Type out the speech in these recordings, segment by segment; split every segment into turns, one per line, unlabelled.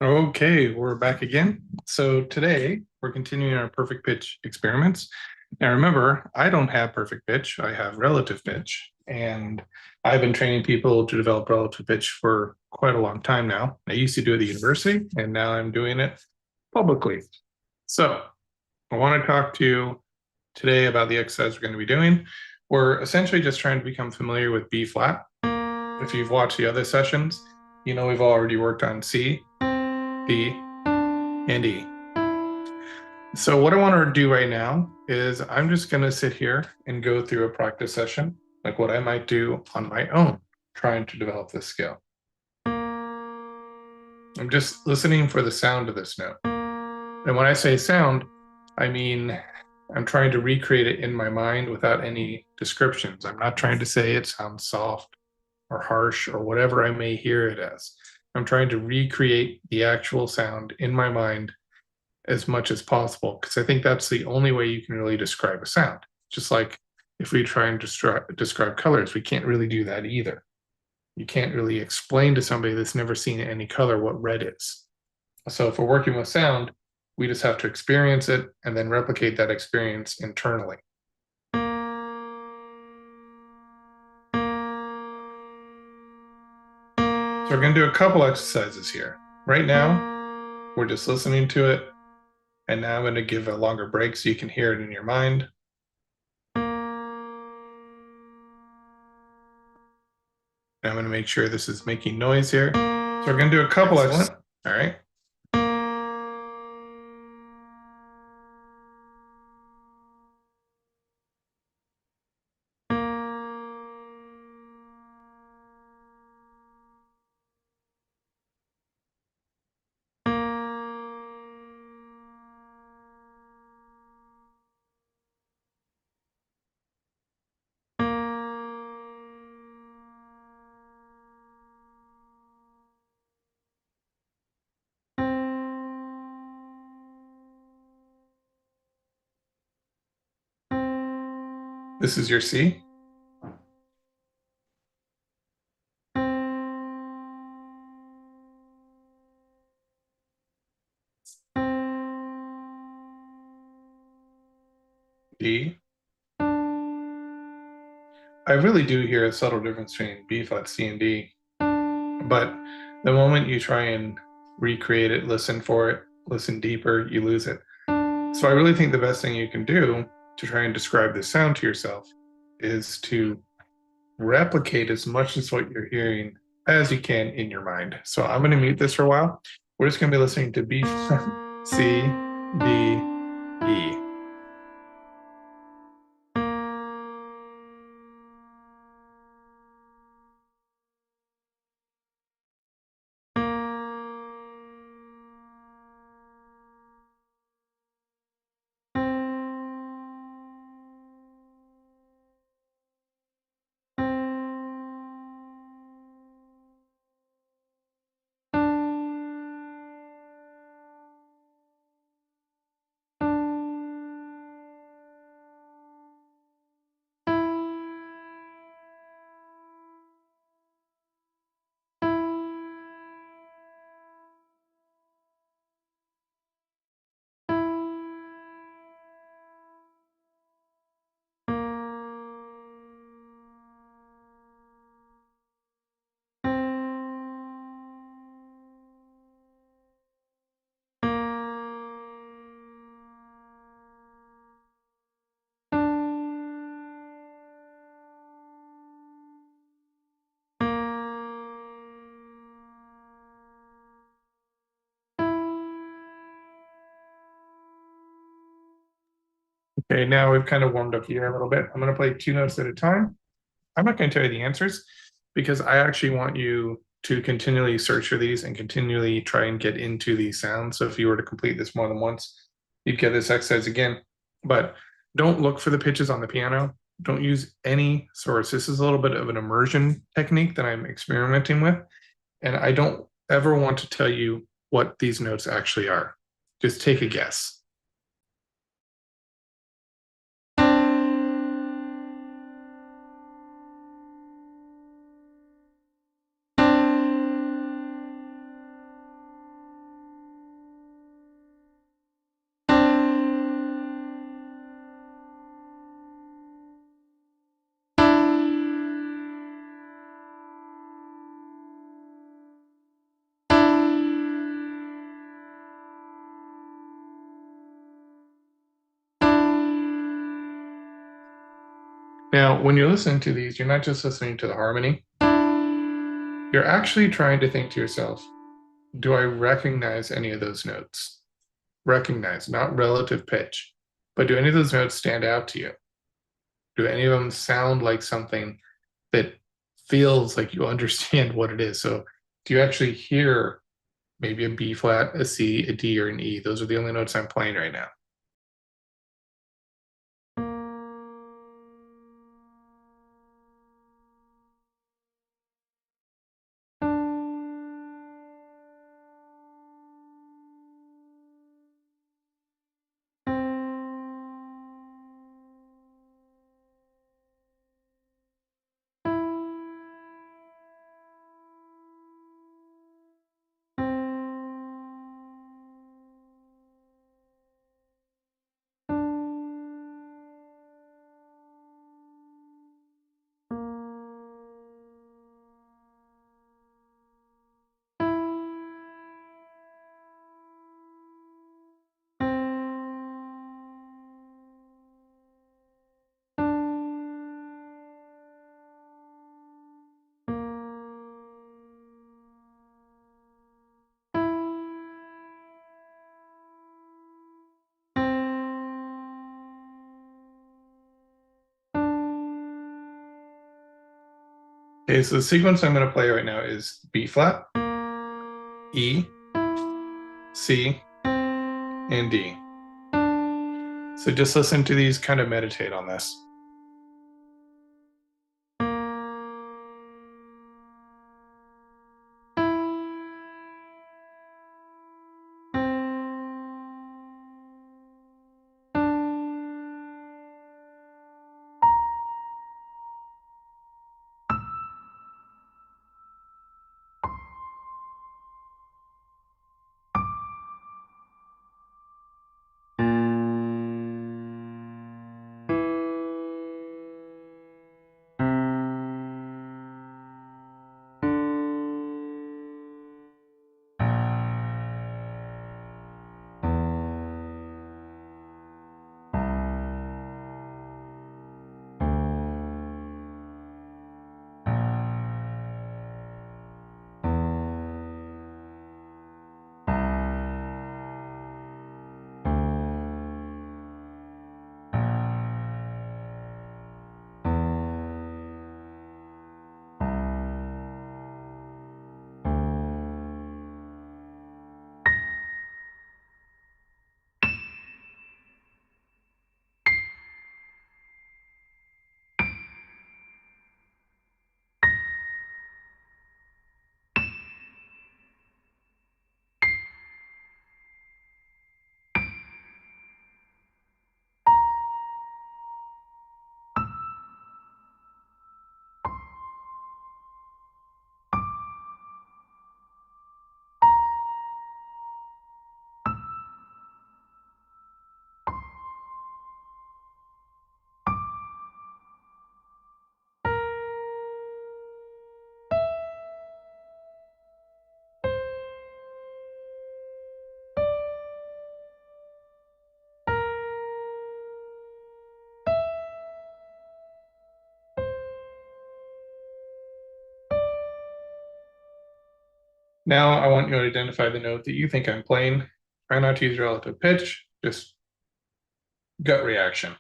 Okay, we're back again. So today we're continuing our perfect pitch experiments. Now remember, I don't have perfect pitch, I have relative pitch. And I've been training people to develop relative pitch for quite a long time now. I used to do it at the university, and now I'm doing it publicly. So I want to talk to you today about the exercise we're going to be doing. We're essentially just trying to become familiar with B flat. If you've watched the other sessions, you know we've already worked on C, D, and E. So what I want to do right now is I'm just going to sit here and go through a practice session, like what I might do on my own, trying to develop this skill. I'm just listening for the sound of this note. And when I say sound, I mean I'm trying to recreate it in my mind without any descriptions. I'm not trying to say it sounds soft or harsh or whatever I may hear it as. I'm trying to recreate the actual sound in my mind as much as possible, because I think that's the only way you can really describe a sound. Just like if we try and describe colors, we can't really do that either. You can't really explain to somebody that's never seen any color what red is. So if we're working with sound, we just have to experience it and then replicate that experience internally. So we're going to do a couple exercises here. Right now, we're just listening to it. And now I'm going to give a longer break so you can hear it in your mind. I'm going to make sure this is making noise here. So we're going to do a couple exercises. All right. This is your C. D. I really do hear a subtle difference between B flat, C, and D. But the moment you try and recreate it, listen for it, listen deeper, you lose it. So I really think the best thing you can do to try and describe the sound to yourself is to replicate as much as what you're hearing as you can in your mind. So I'm going to mute this for a while. We're just going to be listening to B flat, C, D, E. Okay, now we've kind of warmed up here a little bit. I'm going to play two notes at a time. I'm not going to tell you the answers because I actually want you to continually search for these and continually try and get into these sounds. So if you were to complete this more than once, you'd get this exercise again. But don't look for the pitches on the piano. Don't use any source. This is a little bit of an immersion technique that I'm experimenting with. And I don't ever want to tell you what these notes actually are. Just take a guess. Now, when you're listening to these, you're not just listening to the harmony. You're actually trying to think to yourself, do I recognize any of those notes? Recognize, not relative pitch, but do any of those notes stand out to you? Do any of them sound like something that feels like you understand what it is? So do you actually hear maybe a B flat, a C, a D, or an E? Those are the only notes I'm playing right now. Okay, so the sequence I'm going to play right now is B flat, E, C, and D. So just listen to these, kind of meditate on this. Now I want you to identify the note that you think I'm playing. Try not to use relative pitch, just gut reaction.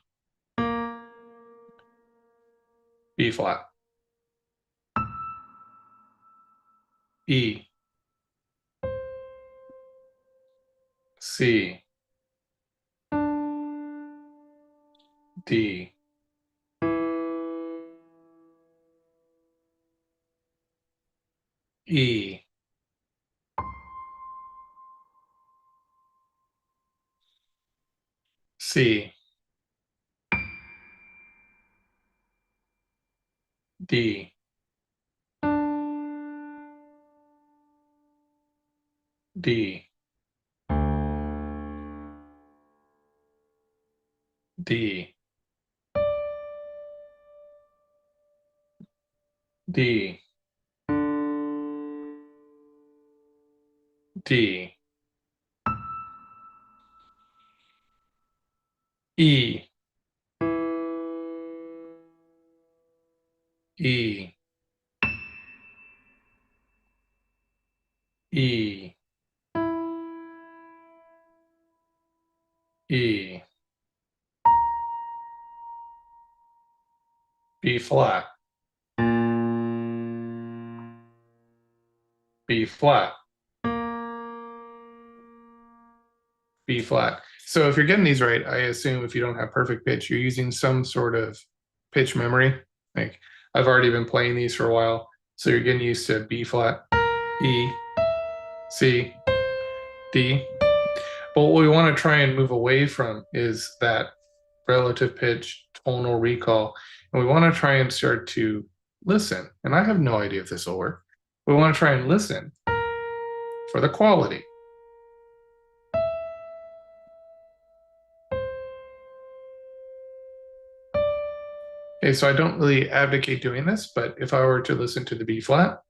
B flat, E, C, D, E, C, D, D, D, D, D, E, E, E, E, B flat, B flat, B flat. So if you're getting these right, I assume if you don't have perfect pitch, you're using some sort of pitch memory. Like I've already been playing these for a while, so you're getting used to B flat, E, C, D. But what we want to try and move away from is that relative pitch, tonal recall. And we want to try and start to listen. And I have no idea if this will work. We want to try and listen for the quality. Okay, so I don't really advocate doing this, but if I were to listen to the B flat,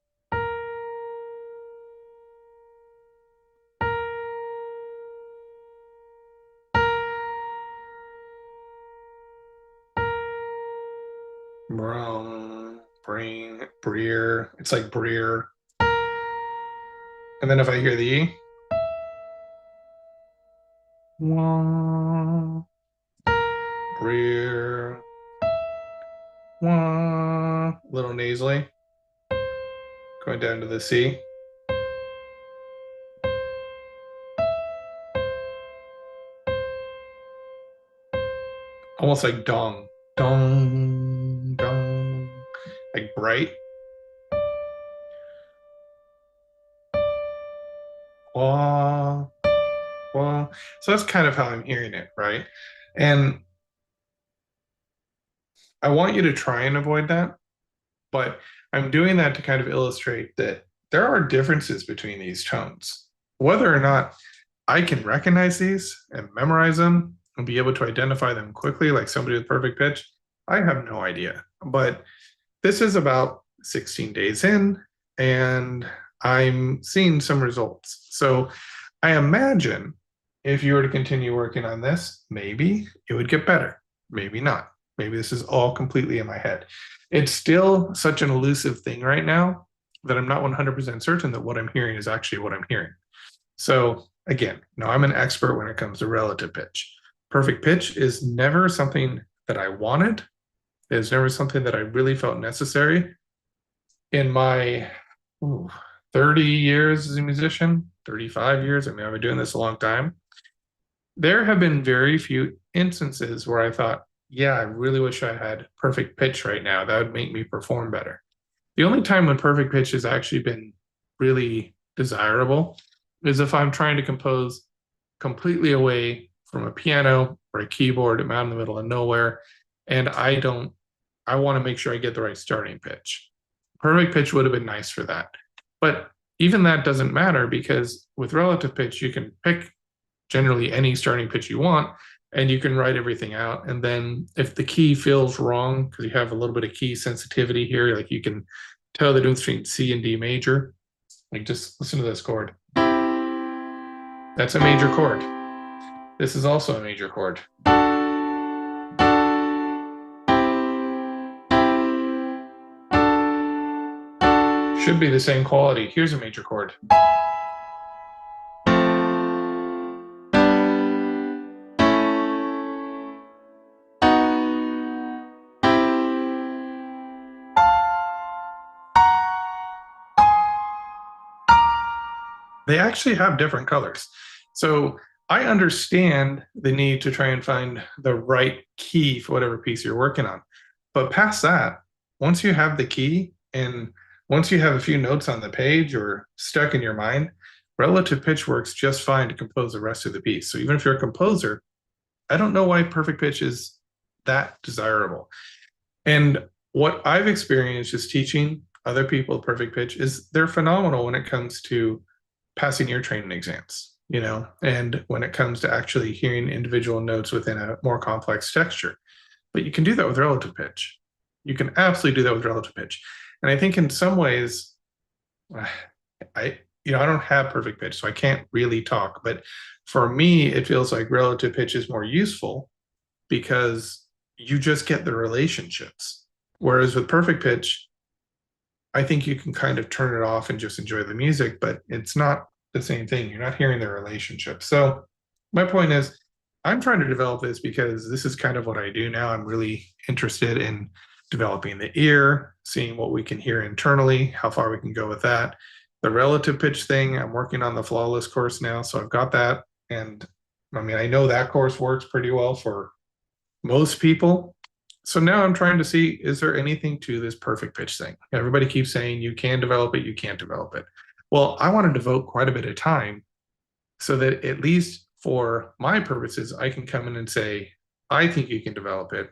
Breer, it's like Breer. And then if I hear the E, wah, Breer, wah, a little nasally, going down to the C. Almost like dong, dong, dong, like bright. Wah, wah. So that's kind of how I'm hearing it, right? And I want you to try and avoid that, but I'm doing that to kind of illustrate that there are differences between these tones. Whether or not I can recognize these and memorize them and be able to identify them quickly, like somebody with perfect pitch, I have no idea. But this is about 16 days in, and I'm seeing some results. So I imagine if you were to continue working on this, maybe it would get better. Maybe not. Maybe this is all completely in my head. It's still such an elusive thing right now that I'm not 100% certain that what I'm hearing is actually what I'm hearing. So again, I'm an expert when it comes to relative pitch. Perfect pitch is never something that I wanted. It's never something that I really felt necessary. In my 30 years as a musician, 35 years, I mean, I've been doing this a long time. There have been very few instances where I thought, yeah, I really wish I had perfect pitch right now. That would make me perform better. The only time when perfect pitch has actually been really desirable is if I'm trying to compose completely away from a piano or a keyboard. I'm out in the middle of nowhere, and I want to make sure I get the right starting pitch. Perfect pitch would have been nice for that. But even that doesn't matter because with relative pitch, you can pick generally any starting pitch you want and you can write everything out. And then if the key feels wrong, because you have a little bit of key sensitivity here, like you can tell the difference between C and D major. Like just listen to this chord. That's a major chord. This is also a major chord. Should be the same quality. Here's a major chord. They actually have different colors. So I understand the need to try and find the right key for whatever piece you're working on. But past that, once you have the key and once you have a few notes on the page or stuck in your mind, relative pitch works just fine to compose the rest of the piece. So even if you're a composer, I don't know why perfect pitch is that desirable. And what I've experienced is teaching other people perfect pitch is they're phenomenal when it comes to passing ear training exams, and when it comes to actually hearing individual notes within a more complex texture. But you can do that with relative pitch. You can absolutely do that with relative pitch. And I think in some ways, I don't have perfect pitch, so I can't really talk. But for me, it feels like relative pitch is more useful because you just get the relationships. Whereas with perfect pitch, I think you can kind of turn it off and just enjoy the music, but it's not the same thing. You're not hearing the relationship. So my point is, I'm trying to develop this because this is kind of what I do now. I'm really interested in developing the ear, seeing what we can hear internally, how far we can go with that. The relative pitch thing, I'm working on the flawless course now, so I've got that. And I mean, I know that course works pretty well for most people. So now I'm trying to see, is there anything to this perfect pitch thing? Everybody keeps saying you can develop it, you can't develop it. Well, I want to devote quite a bit of time so that at least for my purposes, I can come in and say, I think you can develop it,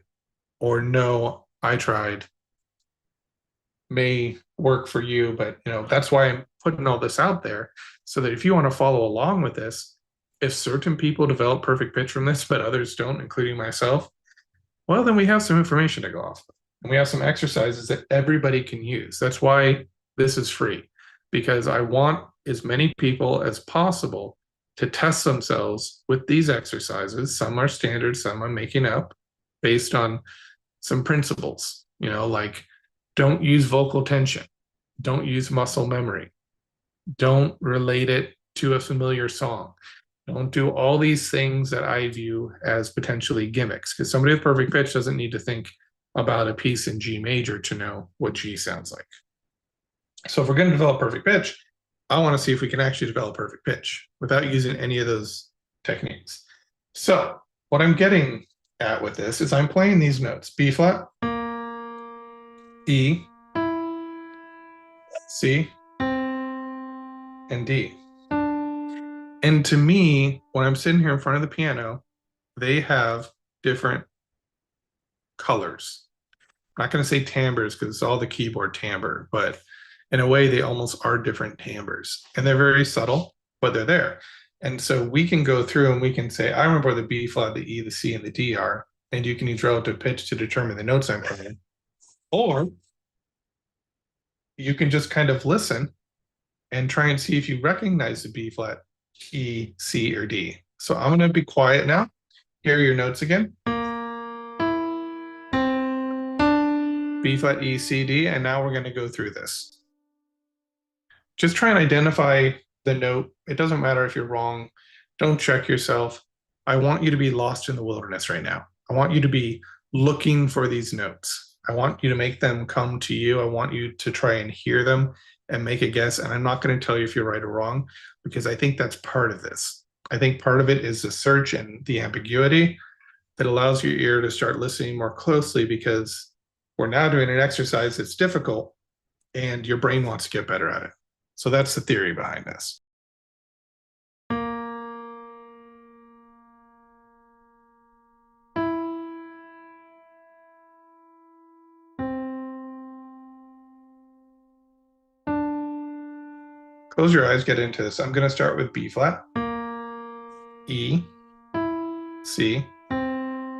or no, I tried, may work for you, but that's why I'm putting all this out there so that if you want to follow along with this, if certain people develop perfect pitch from this, but others don't, including myself, well, then we have some information to go off of. And we have some exercises that everybody can use. That's why this is free, because I want as many people as possible to test themselves with these exercises. Some are standard, some I'm making up based on some principles, like don't use vocal tension, don't use muscle memory, don't relate it to a familiar song. Don't do all these things that I view as potentially gimmicks, because somebody with perfect pitch doesn't need to think about a piece in G major to know what G sounds like. So if we're going to develop perfect pitch, I want to see if we can actually develop perfect pitch without using any of those techniques. So what I'm getting at with this is I'm playing these notes: B flat, E, C, and D. And to me, when I'm sitting here in front of the piano, they have different colors. I'm not going to say timbres because it's all the keyboard timbre, but in a way, they almost are different timbres. And they're very subtle, but they're there. And so we can go through and we can say, I remember the B flat, the E, the C, and the D are, and you can use relative pitch to determine the notes I'm playing. Or you can just kind of listen and try and see if you recognize the B flat, E, C, or D. So I'm going to be quiet now. Hear your notes again. B flat, E, C, D, and now we're going to go through this. Just try and identify the note. It doesn't matter if you're wrong. Don't check yourself. I want you to be lost in the wilderness right now. I want you to be looking for these notes. I want you to make them come to you. I want you to try and hear them and make a guess. And I'm not going to tell you if you're right or wrong, because I think that's part of this. I think part of it is the search and the ambiguity that allows your ear to start listening more closely, because we're now doing an exercise that's difficult and your brain wants to get better at it. So that's the theory behind this. Close your eyes, get into this. I'm going to start with B flat, E, C,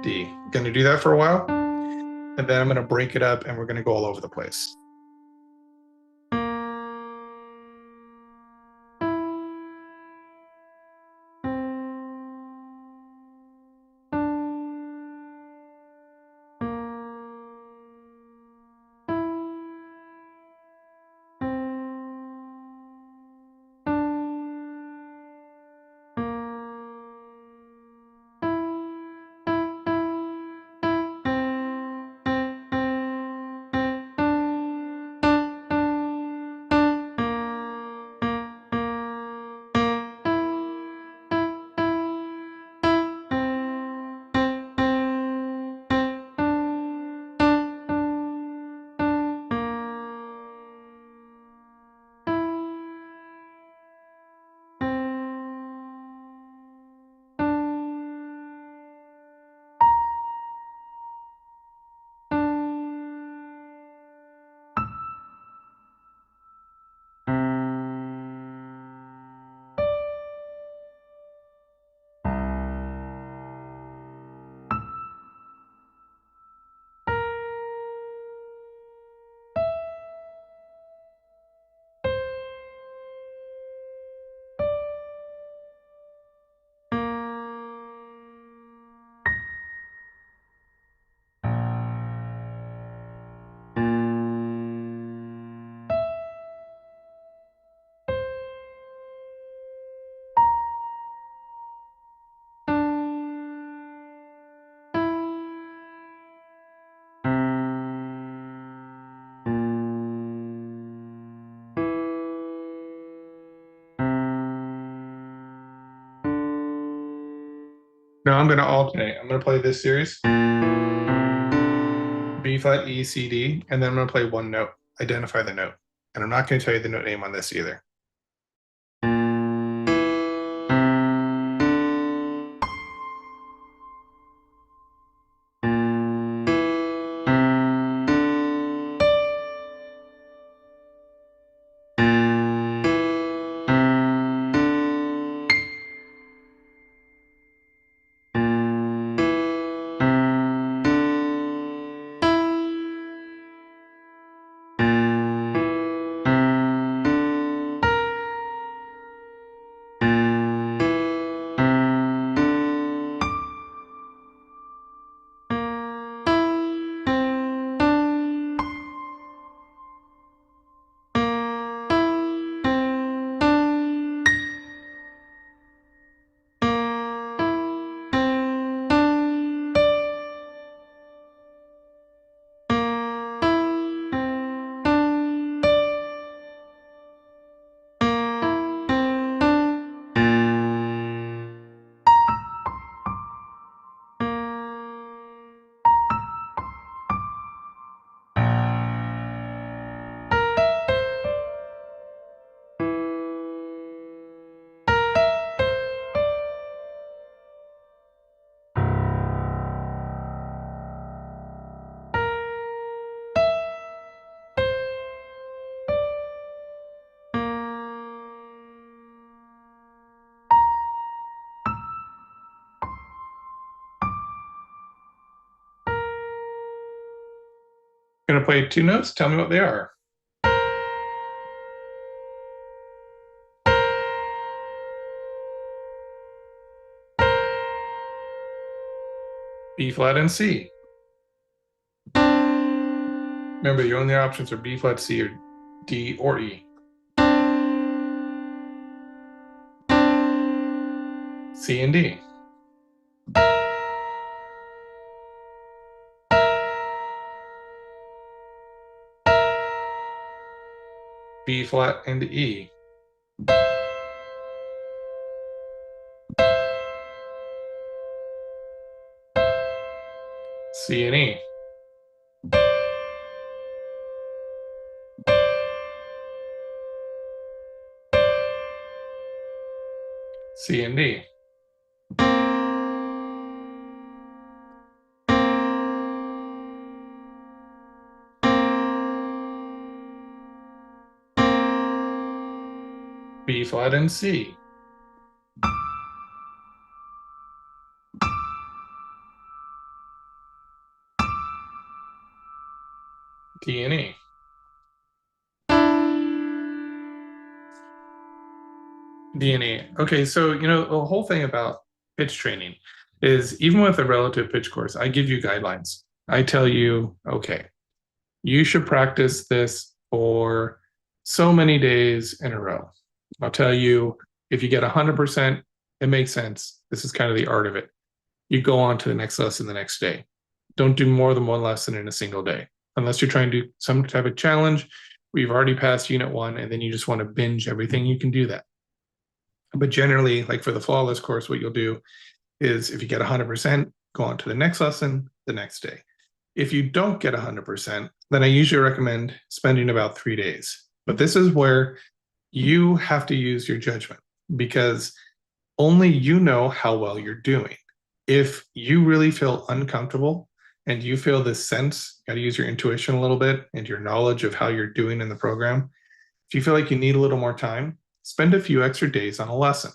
D. I'm going to do that for a while, and then I'm going to break it up and we're going to go all over the place. Now I'm going to alternate. I'm going to play this series, B flat, E, C, D, and then I'm going to play one note, identify the note. And I'm not going to tell you the note name on this either. I'm going to play two notes. Tell me what they are. B flat and C. Remember, your only options are B flat, C, or D, or E. C and D. B flat and E. C and E. C and D. B flat and C. D and E. D and E. Okay, so the whole thing about pitch training is even with a relative pitch course, I give you guidelines. I tell you, okay, you should practice this for so many days in a row. I'll tell you, if you get 100%, it makes sense. This is kind of the art of it. You go on to the next lesson the next day. Don't do more than one lesson in a single day, unless you're trying to do some type of challenge where you've already passed unit 1 and then you just want to binge everything. You can do that. But generally, like for the flawless course, what you'll do is if you get 100%, go on to the next lesson the next day. If you don't get 100%, then I usually recommend spending about 3 days. But this is where you have to use your judgment, because only you know how well you're doing. If you really feel uncomfortable and you feel this sense, you got to use your intuition a little bit and your knowledge of how you're doing in the program. If you feel like you need a little more time, spend a few extra days on a lesson.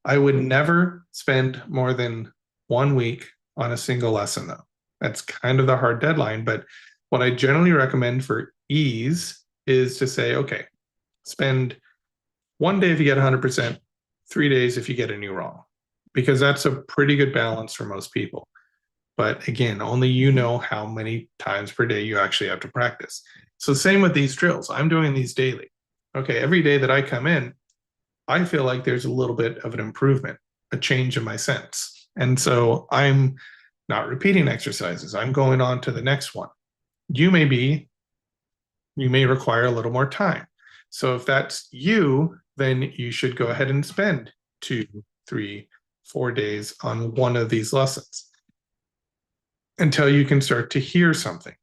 I would never spend more than 1 week on a single lesson, though. That's kind of the hard deadline. But what I generally recommend for ease is to say, okay, spend 1 day if you get 100%, 3 days if you get any wrong, because that's a pretty good balance for most people. But again, only you know how many times per day you actually have to practice. So same with these drills. I'm doing these daily. Okay, every day that I come in, I feel like there's a little bit of an improvement, a change in my sense. And so I'm not repeating exercises. I'm going on to the next one. You may require a little more time. So if that's you, then you should go ahead and spend 2, 3, 4 days on one of these lessons until you can start to hear something.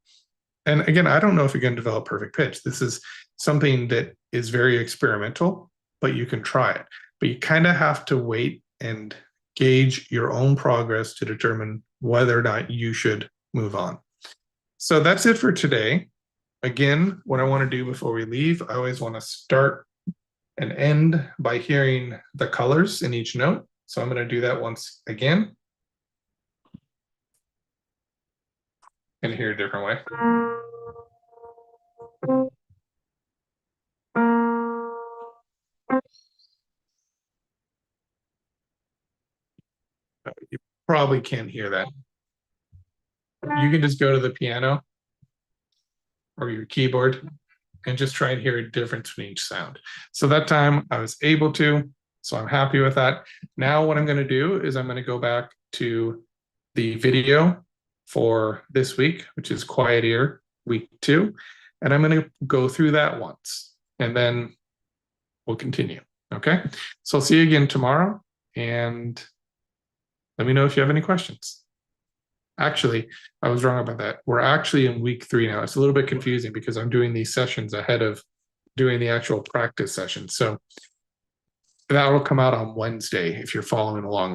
And again, I don't know if you're going to develop perfect pitch. This is something that is very experimental, but you can try it. But you kind of have to wait and gauge your own progress to determine whether or not you should move on. So that's it for today. Again, what I want to do before we leave, I always want to start and end by hearing the colors in each note. So I'm going to do that once again. And hear a different way. You probably can't hear that. You can just go to the piano or your keyboard and just try and hear a difference in each sound. So that time I was able to, so I'm happy with that. Now what I'm going to do is I'm going to go back to the video for this week, which is Quiet Ear week 2. And I'm going to go through that once and then we'll continue. Okay. So I'll see you again tomorrow and let me know if you have any questions. Actually, I was wrong about that. We're actually in week 3 now. It's a little bit confusing because I'm doing these sessions ahead of doing the actual practice session. So that will come out on Wednesday if you're following along.